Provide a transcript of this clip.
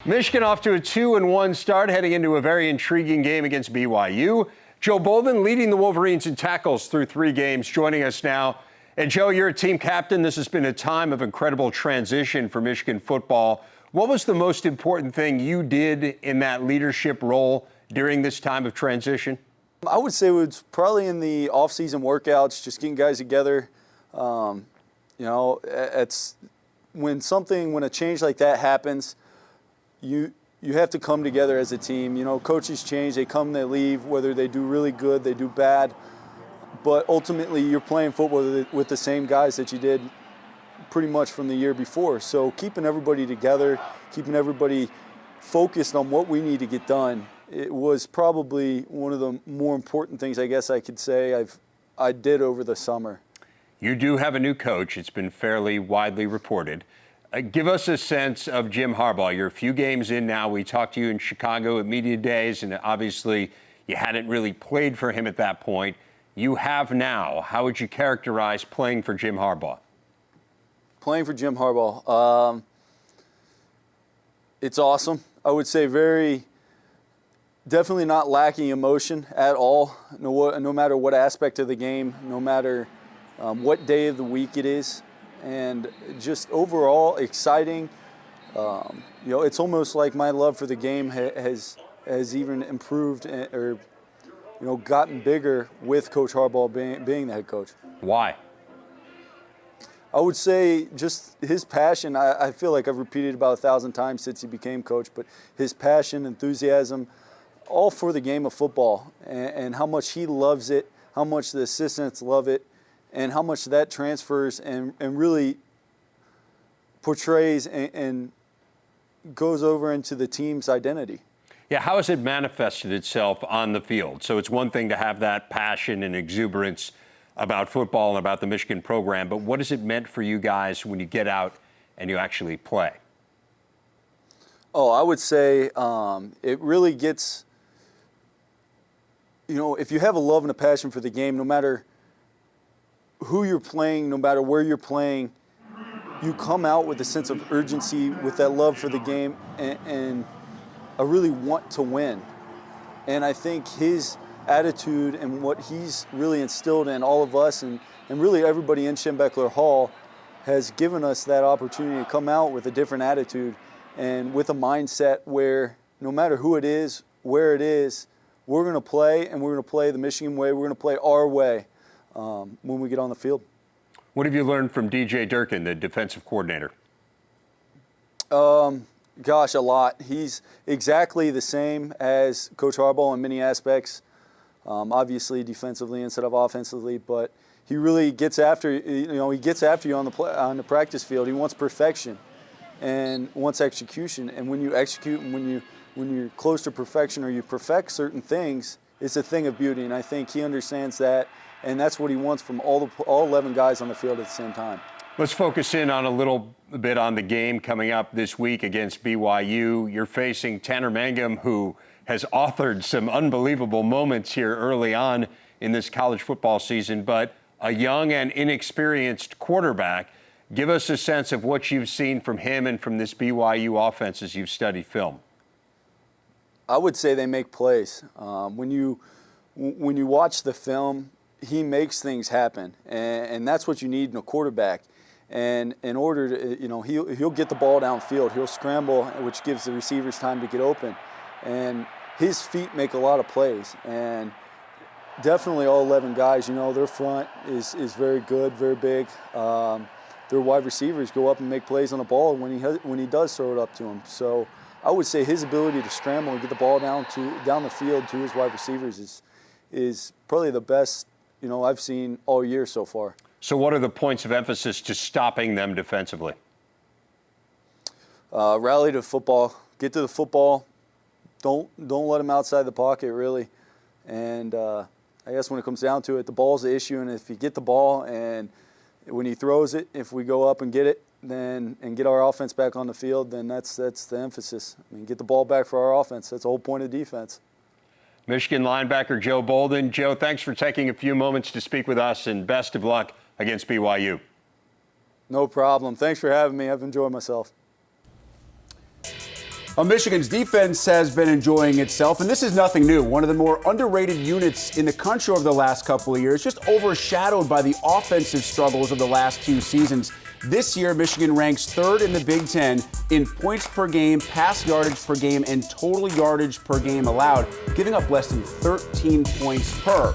Michigan off to a 2-1 start, heading into a very intriguing game against BYU. Joe Bolden leading the Wolverines in tackles through 3 games, joining us now. And Joe, you're a team captain. This has been a time of incredible transition for Michigan football. What was the most important thing you did in that leadership role during this time of transition? I would say it was probably in the off-season workouts, just getting guys together. It's when a change like that happens, you have to come together as a team. You know, coaches change, they come, they leave, whether they do really good, they do bad. But ultimately, you're playing football with the same guys that you did pretty much from the year before. So keeping everybody together, keeping everybody focused on what we need to get done, it was probably one of the more important things I guess I could say I did over the summer. You do have a new coach. It's been fairly widely reported. Give us a sense of Jim Harbaugh. You're a few games in now. We talked to you in Chicago at media days, and obviously you hadn't really played for him at that point. You have now. How would you characterize playing for Jim Harbaugh? Playing for Jim Harbaugh, it's awesome. I would say definitely not lacking emotion at all, no matter what aspect of the game, no matter what day of the week it is. And just overall exciting. It's almost like my love for the game has even improved or gotten bigger with Coach Harbaugh being the head coach. Why? I would say just his passion. I feel like I've repeated about 1,000 times since he became coach, but his passion, enthusiasm, all for the game of football, and how much he loves it, how much the assistants love it, and how much that transfers and really portrays and goes over into the team's identity. Yeah, how has it manifested itself on the field? So it's one thing to have that passion and exuberance about football and about the Michigan program, but what has it meant for you guys when you get out and you actually play? Oh, I would say it really gets, if you have a love and a passion for the game, no matter who you're playing, no matter where you're playing, you come out with a sense of urgency, with that love for the game, and a really want to win. And I think his attitude and what he's really instilled in all of us and really everybody in Schembechler Hall has given us that opportunity to come out with a different attitude and with a mindset where no matter who it is, where it is, we're going to play, and we're going to play the Michigan way. We're going to play our way when we get on the field. What have you learned from DJ Durkin, the defensive coordinator? Gosh, a lot. He's exactly the same as Coach Harbaugh in many aspects, obviously defensively instead of offensively, but he really gets after he gets after you on the practice field. He wants perfection and wants execution. And when you execute and when you're close to perfection or you perfect certain things, it's a thing of beauty. And I think he understands that, and that's what he wants from all 11 guys on the field at the same time. Let's focus in on a little bit on the game coming up this week against BYU. You're facing Tanner Mangum, who has authored some unbelievable moments here early on in this college football season, but a young and inexperienced quarterback. Give us a sense of what you've seen from him and from this BYU offense as you've studied film. I would say they make plays. When you watch the film, he makes things happen, and that's what you need in a quarterback. And in order to, he'll get the ball downfield. He'll scramble, which gives the receivers time to get open. And his feet make a lot of plays. And definitely all 11 guys, their front is very good, very big. Their wide receivers go up and make plays on the ball when he does throw it up to them. So I would say his ability to scramble and get the ball down the field to his wide receivers is probably the best I've seen all year so far. So what are the points of emphasis to stopping them defensively? Rally to football. Get to the football. Don't let them outside the pocket, really. And I guess when it comes down to it, the ball's the issue. And if you get the ball and when he throws it, if we go up and get it, and get our offense back on the field, then that's the emphasis. Get the ball back for our offense. That's the whole point of defense. Michigan linebacker Joe Bolden. Joe, thanks for taking a few moments to speak with us, and best of luck against BYU. No problem. Thanks for having me. I've enjoyed myself. Well, Michigan's defense has been enjoying itself, and this is nothing new. One of the more underrated units in the country over the last couple of years, just overshadowed by the offensive struggles of the last 2 seasons. This year, Michigan ranks 3rd in the Big Ten in points per game, pass yardage per game, and total yardage per game allowed, giving up less than 13 points per.